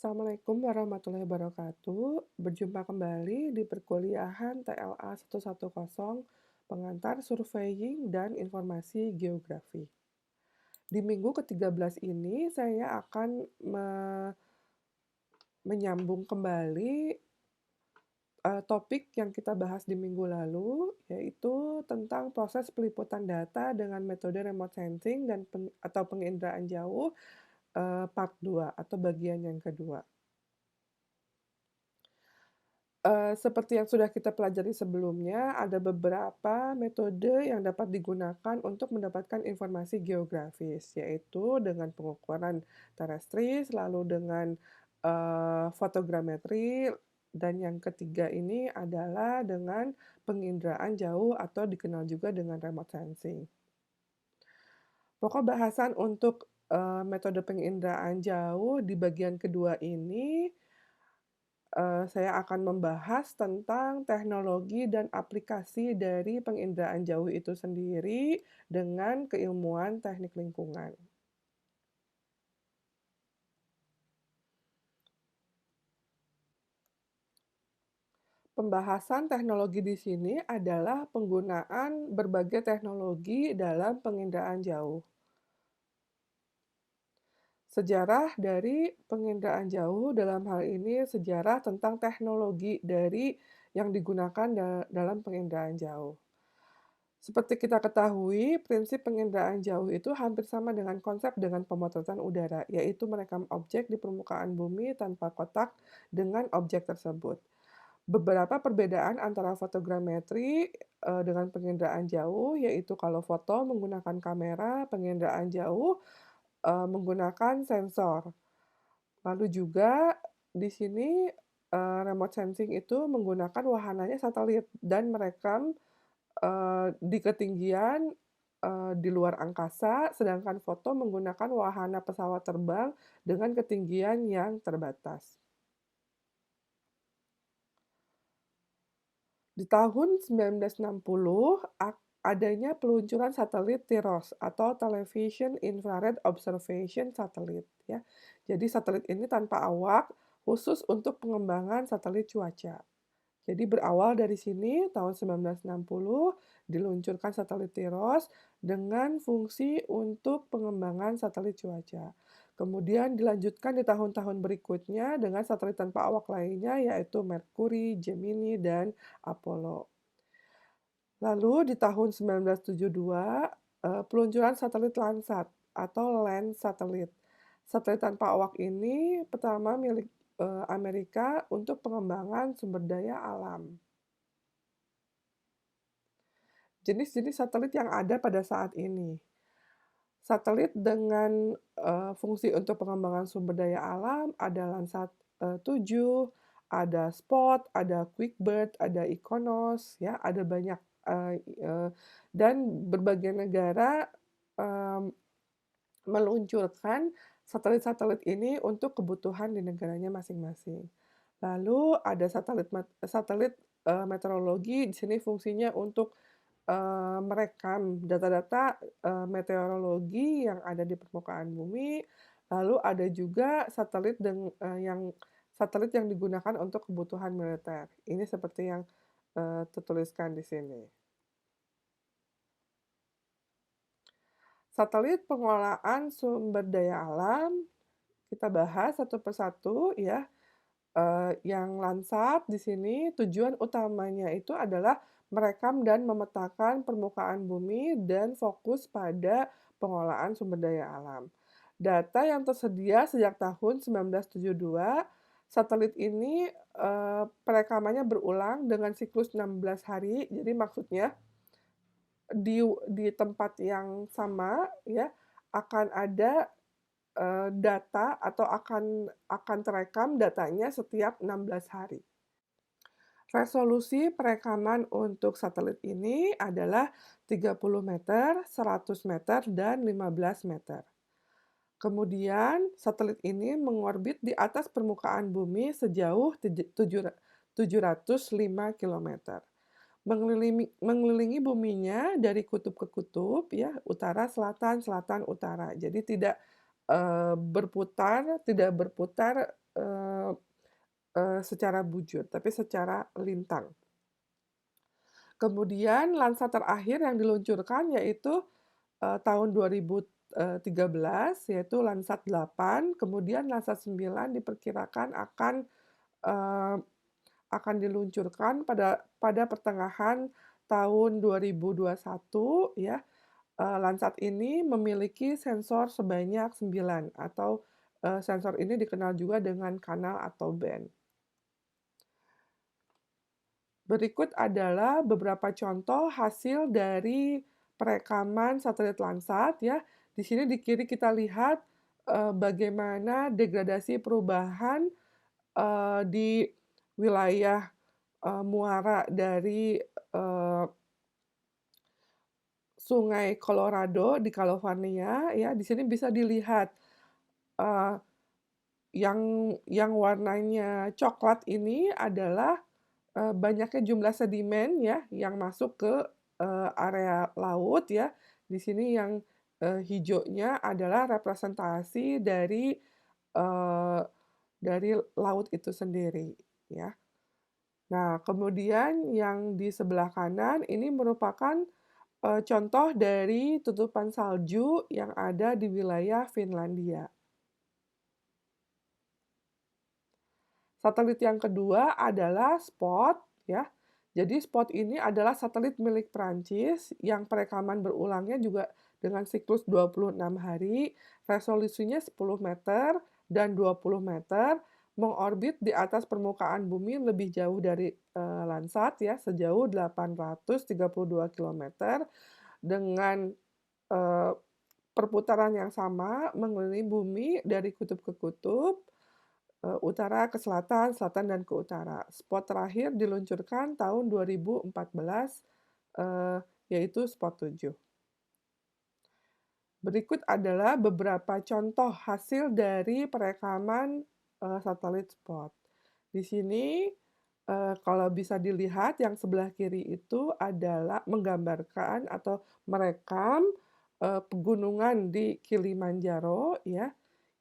Assalamualaikum warahmatullahi wabarakatuh. Berjumpa kembali di perkuliahan TLA 110, Pengantar Surveying dan Informasi Geografi. Di minggu ke-13 ini saya akan menyambung kembali topik yang kita bahas di minggu lalu, yaitu tentang proses peliputan data dengan metode remote sensing dan atau penginderaan jauh, part 2 atau bagian yang kedua. Seperti yang sudah kita pelajari sebelumnya, ada beberapa metode yang dapat digunakan untuk mendapatkan informasi geografis, yaitu dengan pengukuran terestris, lalu dengan fotogrametri, dan yang ketiga ini adalah dengan penginderaan jauh atau dikenal juga dengan remote sensing. Pokok bahasan untuk metode penginderaan jauh di bagian kedua ini saya akan membahas tentang teknologi dan aplikasi dari penginderaan jauh itu sendiri dengan keilmuan teknik lingkungan. Pembahasan teknologi di sini adalah penggunaan berbagai teknologi dalam penginderaan jauh. Sejarah dari penginderaan jauh dalam hal ini sejarah tentang teknologi dari yang digunakan dalam penginderaan jauh. Seperti kita ketahui, prinsip penginderaan jauh itu hampir sama dengan konsep dengan pemotretan udara, yaitu merekam objek di permukaan bumi tanpa kotak dengan objek tersebut. Beberapa perbedaan antara fotogrametri dengan penginderaan jauh, yaitu kalau foto menggunakan kamera, penginderaan jauh menggunakan sensor. Lalu juga di sini remote sensing itu menggunakan wahananya satelit dan merekam di ketinggian, di luar angkasa, sedangkan foto menggunakan wahana pesawat terbang dengan ketinggian yang terbatas. Di tahun 1960, adanya peluncuran satelit TIROS atau Television Infrared Observation Satellite, ya. Jadi satelit ini tanpa awak, khusus untuk pengembangan satelit cuaca. Jadi berawal dari sini tahun 1960 diluncurkan satelit TIROS dengan fungsi untuk pengembangan satelit cuaca. Kemudian dilanjutkan di tahun-tahun berikutnya dengan satelit tanpa awak lainnya yaitu Mercury, Gemini, dan Apollo. Lalu di tahun 1972 peluncuran satelit Landsat atau Land Satelit. Satelit tanpa awak ini pertama milik Amerika untuk pengembangan sumber daya alam. Jenis-jenis satelit yang ada pada saat ini. Satelit dengan fungsi untuk pengembangan sumber daya alam ada Landsat 7, ada Spot, ada QuickBird, ada Iconos, ya, ada banyak dan berbagai negara mmm, meluncurkan satelit-satelit ini untuk kebutuhan di negaranya masing-masing. Lalu ada satelit meteorologi, di sini fungsinya untuk merekam data-data meteorologi yang ada di permukaan bumi. Lalu ada juga satelit yang digunakan untuk kebutuhan militer. Ini seperti yang tertuliskan di sini. Satelit pengelolaan sumber daya alam, kita bahas satu persatu ya. Yang Landsat di sini tujuan utamanya itu adalah merekam dan memetakan permukaan bumi dan fokus pada pengelolaan sumber daya alam. Data yang tersedia sejak tahun 1972, satelit ini perekamannya berulang dengan siklus 16 hari. Jadi maksudnya di tempat yang sama ya akan ada data atau akan terekam datanya setiap 16 hari. Resolusi perekaman untuk satelit ini adalah 30 meter, 100 meter, dan 15 meter. Kemudian satelit ini mengorbit di atas permukaan bumi sejauh 705 kilometer. Mengelilingi buminya dari kutub ke kutub ya, utara, selatan, selatan, utara. Jadi tidak berputar eee secara bujur, tapi secara lintang. Kemudian Lansa terakhir yang diluncurkan yaitu, tahun 2013 yaitu Landsat 8, kemudian Landsat 9 diperkirakan eee, akan diluncurkan pada pertengahan tahun 2021 ya. Landsat ini memiliki sensor sebanyak 9 atau, sensor ini dikenal juga dengan kanal atau band. Berikut adalah beberapa contoh hasil dari perekaman satelit Landsat ya. Di sini di kiri kita lihat, bagaimana degradasi perubahan, di wilayah, muara dari, Sungai Colorado di California ya. Di sini bisa dilihat, eee, yang warnanya coklat ini adalah banyaknya jumlah sedimen ya, yang masuk ke, area laut ya. Di sini yang, hijaunya adalah representasi dari laut itu sendiri, ya. Nah, kemudian yang di sebelah kanan ini merupakan, contoh dari tutupan salju yang ada di wilayah Finlandia. Satelit yang kedua adalah Spot, ya. Jadi Spot ini adalah satelit milik Prancis yang perekaman berulangnya juga dengan siklus 26 hari, resolusinya 10 meter dan 20 meter, mengorbit di atas permukaan bumi lebih jauh dari, Landsat ya, sejauh 832 kilometer dengan, eee, perputaran yang sama mengelilingi bumi dari kutub ke kutub. Utara ke selatan, selatan dan ke utara. Spot terakhir diluncurkan tahun 2014, eee, yaitu Spot 7. Berikut adalah beberapa contoh hasil dari perekaman, satelit Spot. Di sini, kalau bisa dilihat yang sebelah kiri itu adalah menggambarkan atau merekam, pegunungan di Kilimanjaro ya,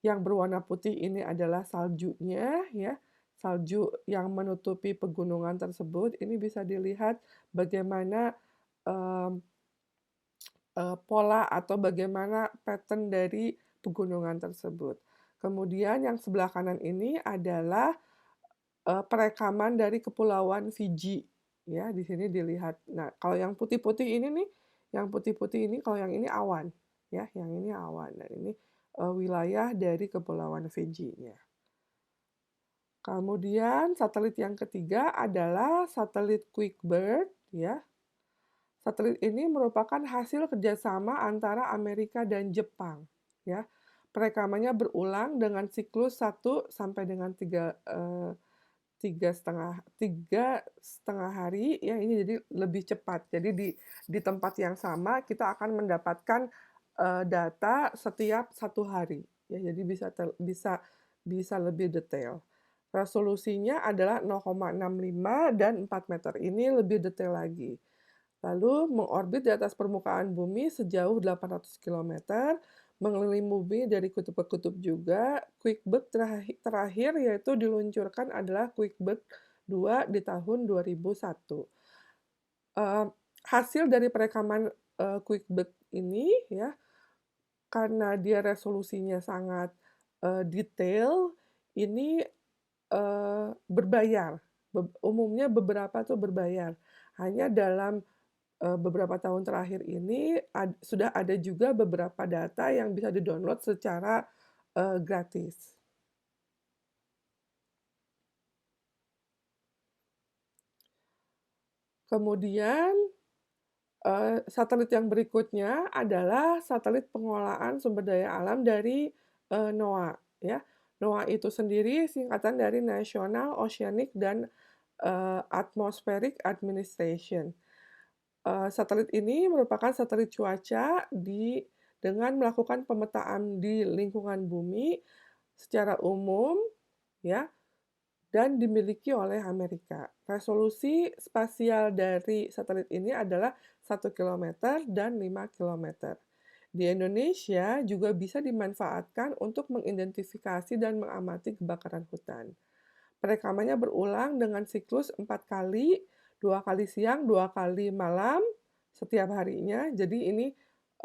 yang berwarna putih ini adalah saljunya ya, salju yang menutupi pegunungan tersebut. Ini bisa dilihat bagaimana, mmm pola atau bagaimana pattern dari pegunungan tersebut. Kemudian yang sebelah kanan ini adalah, perekaman dari Kepulauan Fiji, ya, di sini dilihat. Nah, kalau yang putih-putih ini nih, yang putih-putih ini kalau yang ini awan, ya, yang ini awan dan ini, wilayah dari Kepulauan Fiji-nya. Kemudian satelit yang ketiga adalah satelit QuickBird, ya. Satelit ini merupakan hasil kerjasama antara Amerika dan Jepang, ya. Perekamannya berulang dengan siklus 1 sampai dengan 3,5 hari, ya, ini jadi lebih cepat. Jadi di tempat yang sama kita akan mendapatkan, data setiap 1 hari, ya, jadi bisa lebih detail. Resolusinya adalah 0,65 dan 4 meter, ini lebih detail lagi. Lalu mengorbit di atas permukaan bumi sejauh 800 kilometer, mengelilingi bumi dari kutub ke kutub juga. QuickBird terakhir yaitu diluncurkan adalah QuickBird 2 di tahun 2001. Eee, Hasil dari perekaman, QuickBird ini ya, karena dia resolusinya sangat, detail, ini, berbayar. Umumnya beberapa tuh berbayar. Hanya dalam beberapa tahun terakhir ini sudah ada juga beberapa data yang bisa di-download secara, gratis. Kemudian, satelit yang berikutnya adalah satelit pengolahan sumber daya alam dari, NOAA, ya. NOAA itu sendiri singkatan dari National Oceanic and Atmospheric Administration. Satelit ini merupakan satelit cuaca dengan melakukan pemetaan di lingkungan bumi secara umum ya, dan dimiliki oleh Amerika. Resolusi spasial dari satelit ini adalah 1 kilometer dan 5 kilometer. Di Indonesia juga bisa dimanfaatkan untuk mengidentifikasi dan mengamati kebakaran hutan. Perekamannya berulang dengan siklus 4 kali, 2 kali siang, 2 kali malam, setiap harinya. Jadi ini,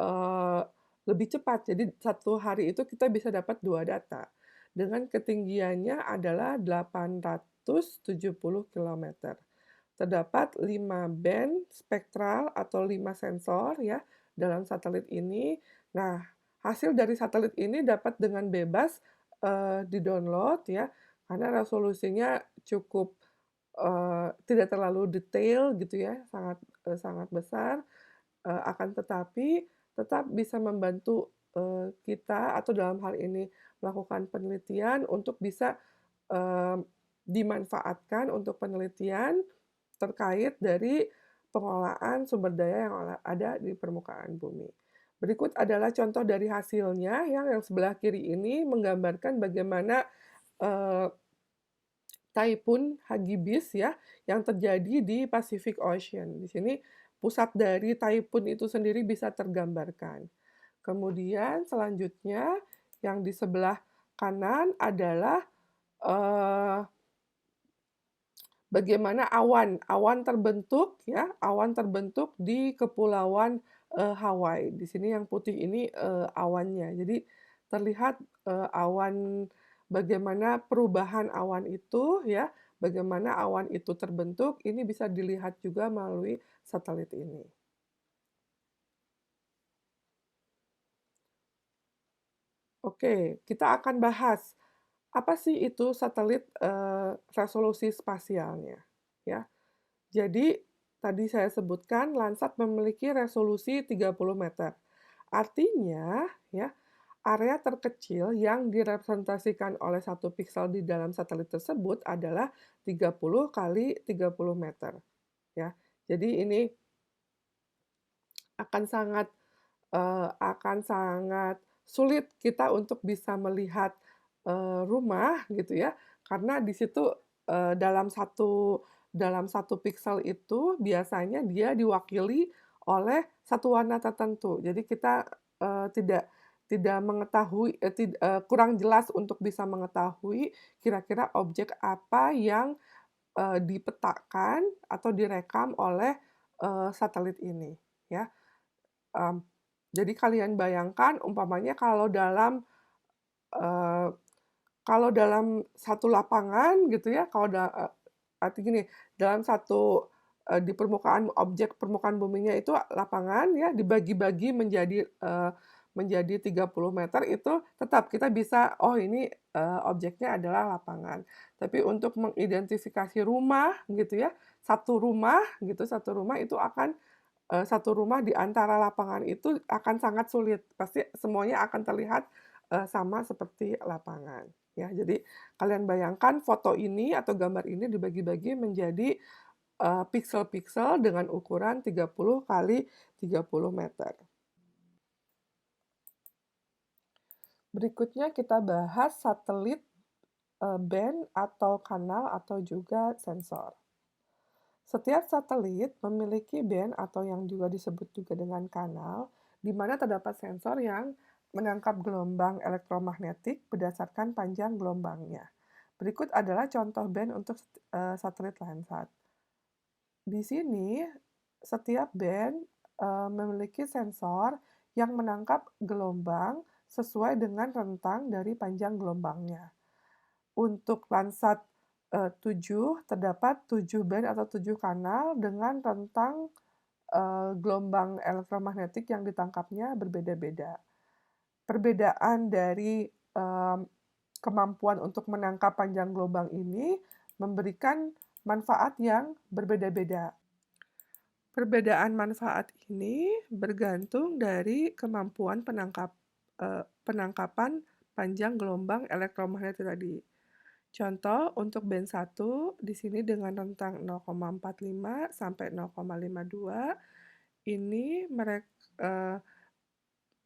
eee, lebih cepat. Jadi satu hari itu kita bisa dapat 2 data. Dengan ketinggiannya adalah 870 kilometer. Terdapat 5 band spektral atau 5 sensor ya dalam satelit ini. Nah, hasil dari satelit ini dapat dengan bebas, di-download ya, karena resolusinya cukup, tidak terlalu detail gitu ya, sangat besar, akan tetapi tetap bisa membantu, kita atau dalam hal ini melakukan penelitian untuk bisa, eee, dimanfaatkan untuk penelitian terkait dari pengelolaan sumber daya yang ada di permukaan bumi. Berikut adalah contoh dari hasilnya yang sebelah kiri ini menggambarkan bagaimana, eee, Taipun Hagibis ya, yang terjadi di Pacific Ocean. Di sini pusat dari Taipun itu sendiri bisa tergambarkan. Kemudian selanjutnya yang di sebelah kanan adalah, eee bagaimana awan terbentuk ya, awan terbentuk di kepulauan, Hawaii. Di sini yang putih ini, awannya. Jadi terlihat, awan bagaimana perubahan awan itu ya, bagaimana awan itu terbentuk, ini bisa dilihat juga melalui satelit ini. Oke, kita akan bahas, apa sih itu satelit, resolusi spasialnya, ya. Jadi, tadi saya sebutkan Landsat memiliki resolusi 30 meter. Artinya, ya, area terkecil yang direpresentasikan oleh satu piksel di dalam satelit tersebut adalah 30 kali 30 meter, ya. Jadi ini akan sangat akan sangat sulit kita untuk bisa melihat, rumah gitu ya, karena di situ, dalam satu piksel itu biasanya dia diwakili oleh satu warna tertentu. Jadi kita, tidak tidak mengetahui kurang jelas untuk bisa mengetahui kira-kira objek apa yang, dipetakan atau direkam oleh, satelit ini, ya. Mmm, jadi kalian bayangkan umpamanya eee, kalau dalam satu lapangan gitu ya, arti gini, dalam satu, di permukaan buminya itu lapangan ya, dibagi-bagi menjadi 30 meter itu tetap kita bisa, "Oh ini, objeknya adalah lapangan." Tapi untuk mengidentifikasi rumah gitu ya, satu rumah itu akan satu rumah di antara lapangan itu akan sangat sulit, pasti semuanya akan terlihat, sama seperti lapangan, ya. Jadi kalian bayangkan foto ini atau gambar ini dibagi-bagi menjadi, piksel-piksel dengan ukuran 30 kali 30 meter. Berikutnya kita bahas satelit, band atau kanal atau juga sensor. Setiap satelit memiliki band atau yang juga disebut juga dengan kanal, di mana terdapat sensor yang menangkap gelombang elektromagnetik berdasarkan panjang gelombangnya. Berikut adalah contoh band untuk satelit Landsat. Di sini, setiap band memiliki sensor yang menangkap gelombang sesuai dengan rentang dari panjang gelombangnya. Untuk Landsat, 7 terdapat 7 band atau 7 kanal dengan rentang, gelombang elektromagnetik yang ditangkapnya berbeda-beda. Perbedaan dari, kemampuan untuk menangkap panjang gelombang ini memberikan manfaat yang berbeda-beda. Perbedaan manfaat ini bergantung dari kemampuan penangkapan panjang gelombang elektromagnetik tadi. Contoh untuk band 1 di sini dengan rentang 0,45 sampai 0,52 ini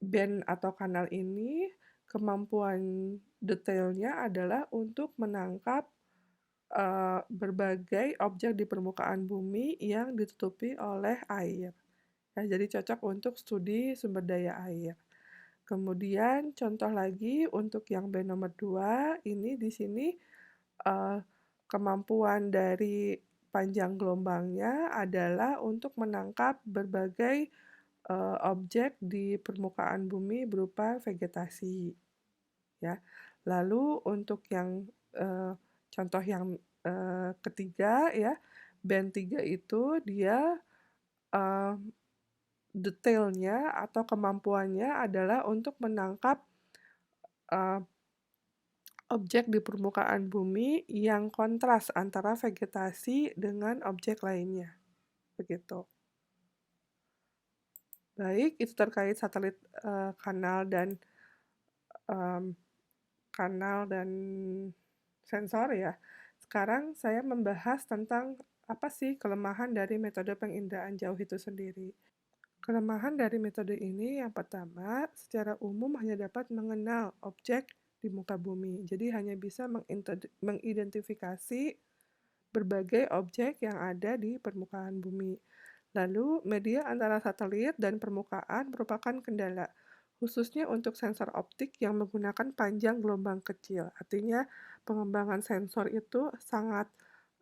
band atau kanal ini kemampuan detailnya adalah untuk menangkap, berbagai objek di permukaan bumi yang ditutupi oleh air. Ya, jadi cocok untuk studi sumber daya air. Kemudian contoh lagi untuk yang band nomor 2 ini di sini, eee, kemampuan dari panjang gelombangnya adalah untuk menangkap berbagai, objek di permukaan bumi berupa vegetasi, ya. Lalu untuk yang, contoh yang, ketiga ya, band 3 itu dia, eee, detailnya atau kemampuannya adalah untuk menangkap, eee, objek di permukaan bumi yang kontras antara vegetasi dengan objek lainnya, begitu. Baik, itu terkait satelit, mmm, kanal dan sensor ya. Sekarang saya membahas tentang apa sih kelemahan dari metode penginderaan jauh itu sendiri. Kelemahan dari metode ini yang pertama, secara umum hanya dapat mengenal objek di muka bumi. Jadi hanya bisa mengidentifikasi berbagai objek yang ada di permukaan bumi. Lalu, media antara satelit dan permukaan merupakan kendala, khususnya untuk sensor optik yang menggunakan panjang gelombang kecil. Artinya, pengembangan sensor itu sangat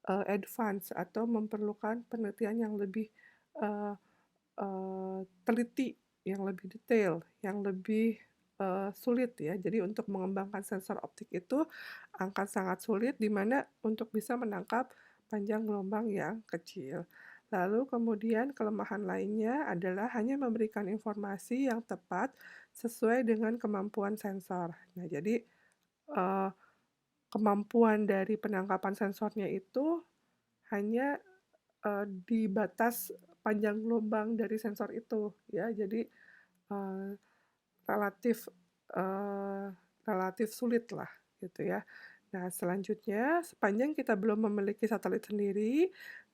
advance atau memerlukan penelitian yang lebih eh, teliti, yang lebih detail, yang lebih, sulit ya. Jadi untuk mengembangkan sensor optik itu akan sangat sulit, di mana untuk bisa menangkap panjang gelombang yang kecil. Lalu kemudian kelemahan lainnya adalah hanya memberikan informasi yang tepat sesuai dengan kemampuan sensor. Nah jadi, eee, kemampuan dari penangkapan sensornya itu hanya di batas panjang gelombang dari sensor itu ya. Jadi, eee, relatif, eee, relatif sulitlah gitu ya. Nah selanjutnya sepanjang kita belum memiliki satelit sendiri,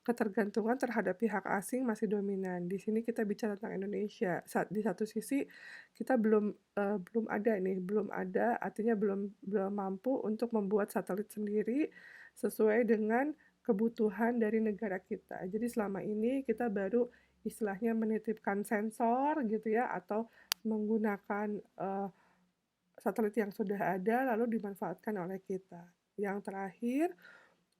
ketergantungan terhadap pihak asing masih dominan. Di sini kita bicara tentang Indonesia. Di satu sisi kita belum ada nih, belum ada artinya belum mampu untuk membuat satelit sendiri sesuai dengan kebutuhan dari negara kita. Jadi selama ini kita baru istilahnya menitipkan sensor gitu ya, atau menggunakan, satelit yang sudah ada lalu dimanfaatkan oleh kita. Yang terakhir,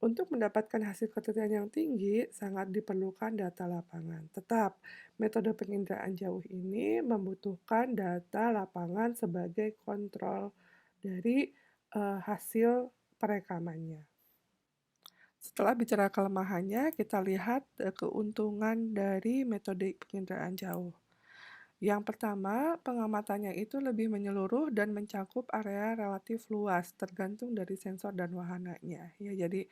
untuk mendapatkan hasil ketelitian yang tinggi sangat diperlukan data lapangan. Tetap, metode penginderaan jauh ini membutuhkan data lapangan sebagai kontrol dari, hasil perekamannya. Setelah bicara kelemahannya, kita lihat, keuntungan dari metode penginderaan jauh. Yang pertama, pengamatannya itu lebih menyeluruh dan mencakup area relatif luas, tergantung dari sensor dan wahananya. Ya, jadi,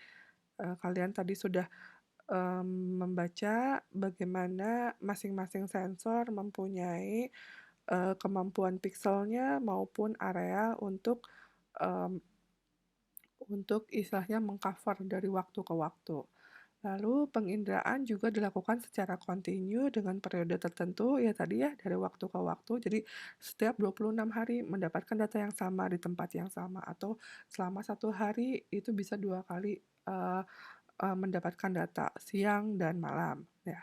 kalian tadi sudah, membaca bagaimana masing-masing sensor mempunyai, kemampuan pikselnya maupun area mmm, untuk istilahnya meng-cover dari waktu ke waktu. Lalu penginderaan juga dilakukan secara kontinu dengan periode tertentu, ya tadi ya, dari waktu ke waktu. Jadi setiap 26 hari mendapatkan data yang sama di tempat yang sama, atau selama 1 hari itu bisa 2 kali, eee eee, mendapatkan data, siang dan malam, ya.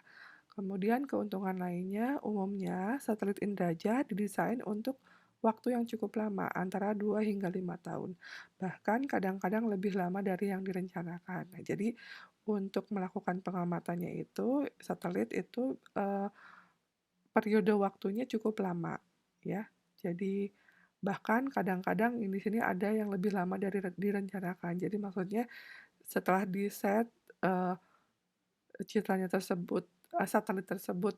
Kemudian keuntungan lainnya, umumnya satelit Indrajat didesain untuk waktu yang cukup lama, antara 2 hingga 5 tahun. Bahkan kadang-kadang lebih lama dari yang direncanakan. Nah, jadi untuk melakukan pengamatannya itu, satelit itu, periode waktunya cukup lama, ya. Jadi bahkan kadang-kadang di sini ada yang lebih lama dari direncanakan. Jadi maksudnya setelah di-set, eee, citranya tersebut, satelit tersebut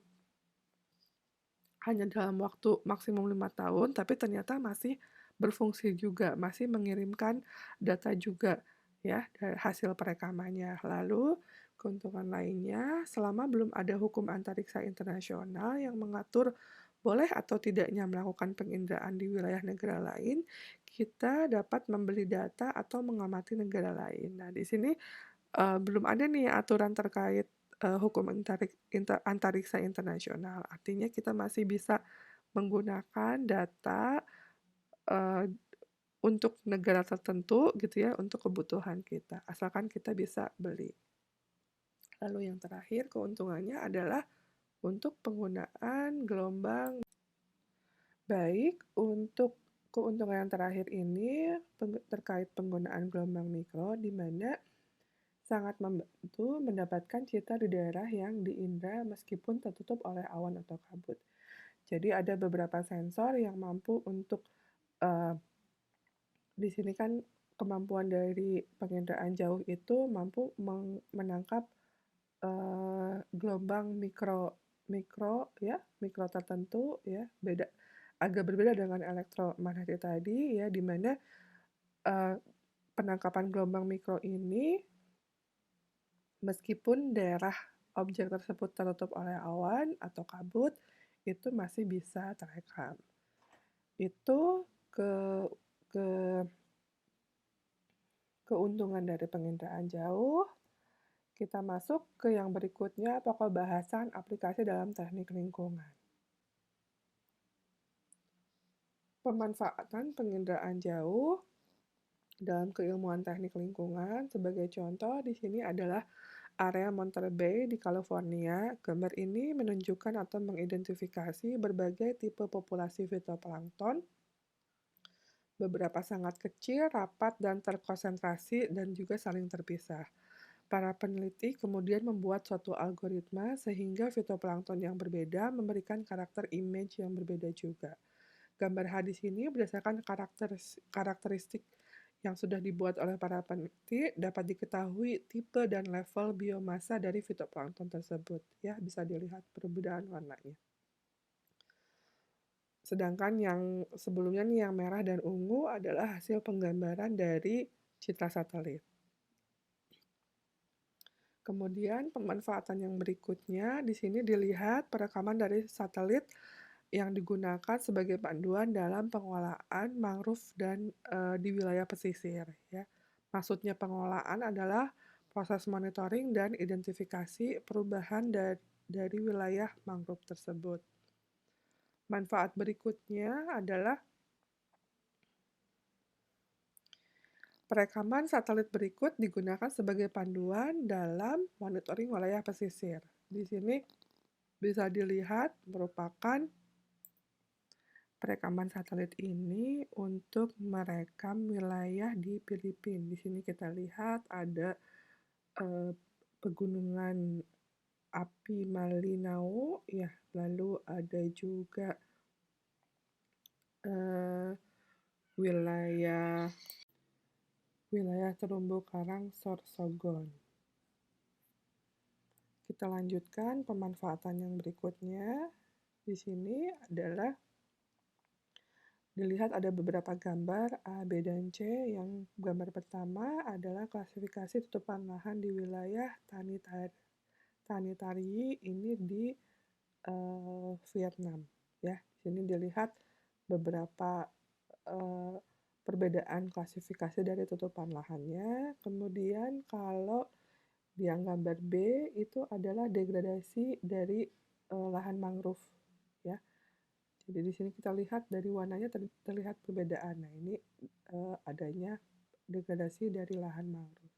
hanya dalam waktu maksimum 5 tahun, tapi ternyata masih berfungsi juga, masih mengirimkan data juga ya, dari hasil perekamannya. Lalu keuntungan lainnya, selama belum ada hukum antariksa internasional yang mengatur boleh atau tidaknya melakukan penginderaan di wilayah negara lain, kita dapat membeli data atau mengamati negara lain. Nah, di sini belum ada nih aturan terkait, hukum antariksa internasional. Artinya kita masih bisa menggunakan data, eee, untuk negara tertentu gitu ya, untuk kebutuhan kita, asalkan kita bisa beli. Lalu yang terakhir keuntungannya adalah untuk penggunaan gelombang Baik, untuk keuntungan yang terakhir ini terkait penggunaan gelombang mikro, di mana sangat membantu mendapatkan citra di daerah yang diindra meskipun tertutup oleh awan atau kabut. Jadi ada beberapa sensor yang mampu untuk, eee, di sini kan kemampuan dari penginderaan jauh itu mampu menangkap, gelombang mikro mikro ya, mikro tertentu ya, agak berbeda dengan elektromagnetik tadi ya, di mana, eee, penangkapan gelombang mikro ini meskipun daerah objek tersebut tertutup oleh awan atau kabut, itu masih bisa terekam. Itu ke ke keuntungan dari penginderaan jauh. Kita masuk ke yang berikutnya, pokok bahasan aplikasi dalam teknik lingkungan. Pemanfaatan penginderaan jauh dalam keilmuan teknik lingkungan sebagai contoh di sini adalah area Monterey Bay di California. Gambar ini menunjukkan atau mengidentifikasi berbagai tipe populasi fitoplankton, beberapa sangat kecil, rapat, dan terkonsentrasi, dan juga saling terpisah. Para peneliti kemudian membuat suatu algoritma sehingga fitoplankton yang berbeda memberikan karakter image yang berbeda juga. Gambar H di sini berdasarkan karakteristik yang sudah dibuat oleh para peneliti dapat diketahui tipe dan level biomasa dari fitoplankton tersebut. Ya, bisa dilihat perbedaan warnanya. Sedangkan yang sebelumnya nih yang merah dan ungu adalah hasil penggambaran dari citra satelit. Kemudian pemanfaatan yang berikutnya di sini dilihat perekaman dari satelit yang digunakan sebagai panduan dalam pengelolaan mangrove dan di wilayah pesisir ya. Maksudnya pengelolaan adalah proses monitoring dan identifikasi perubahan dari wilayah mangrove tersebut. Manfaat berikutnya adalah perekaman satelit berikut digunakan sebagai panduan dalam monitoring wilayah pesisir. Di sini bisa dilihat merupakan perekaman satelit ini untuk merekam wilayah di Filipina. Di sini kita lihat ada pegunungan api Malinao, ya, lalu ada juga wilayah terumbu karang Sorsogon. Kita lanjutkan pemanfaatan yang berikutnya. Di sini adalah dilihat ada beberapa gambar A, B, dan C. Yang gambar pertama adalah klasifikasi tutupan lahan di wilayah Tanitari ini di Vietnam. Ya, di sini dilihat beberapa perbedaan klasifikasi dari tutupan lahannya. Kemudian kalau di yang gambar B itu adalah degradasi dari lahan mangrove. Ya, jadi di sini kita lihat dari warnanya terlihat perbedaan. Nah, ini adanya degradasi dari lahan mangrove.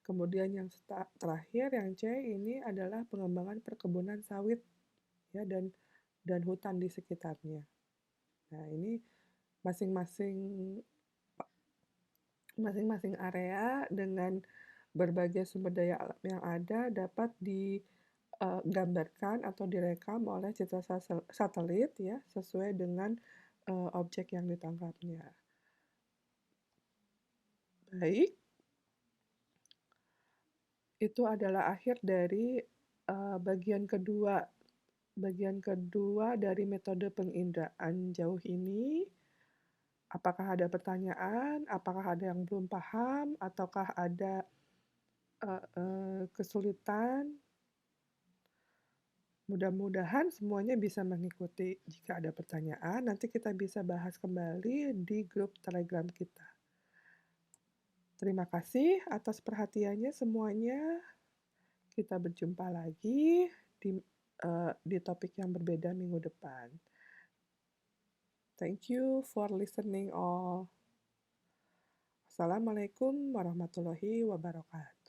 Kemudian yang terakhir yang C ini adalah pengembangan perkebunan sawit ya dan hutan di sekitarnya. Nah, ini masing-masing area dengan berbagai sumber daya alam yang ada dapat digambarkan atau direkam oleh citra satelit ya sesuai dengan objek yang ditangkapnya. Baik, itu adalah akhir dari bagian kedua dari metode penginderaan jauh ini. Apakah ada pertanyaan? Apakah ada yang belum paham? Ataukah ada kesulitan? Mudah-mudahan semuanya bisa mengikuti. Jika ada pertanyaan, nanti kita bisa bahas kembali di grup Telegram kita. Terima kasih atas perhatiannya semuanya. Kita berjumpa lagi di topik yang berbeda minggu depan. Thank you for listening all. Assalamualaikum warahmatullahi wabarakatuh.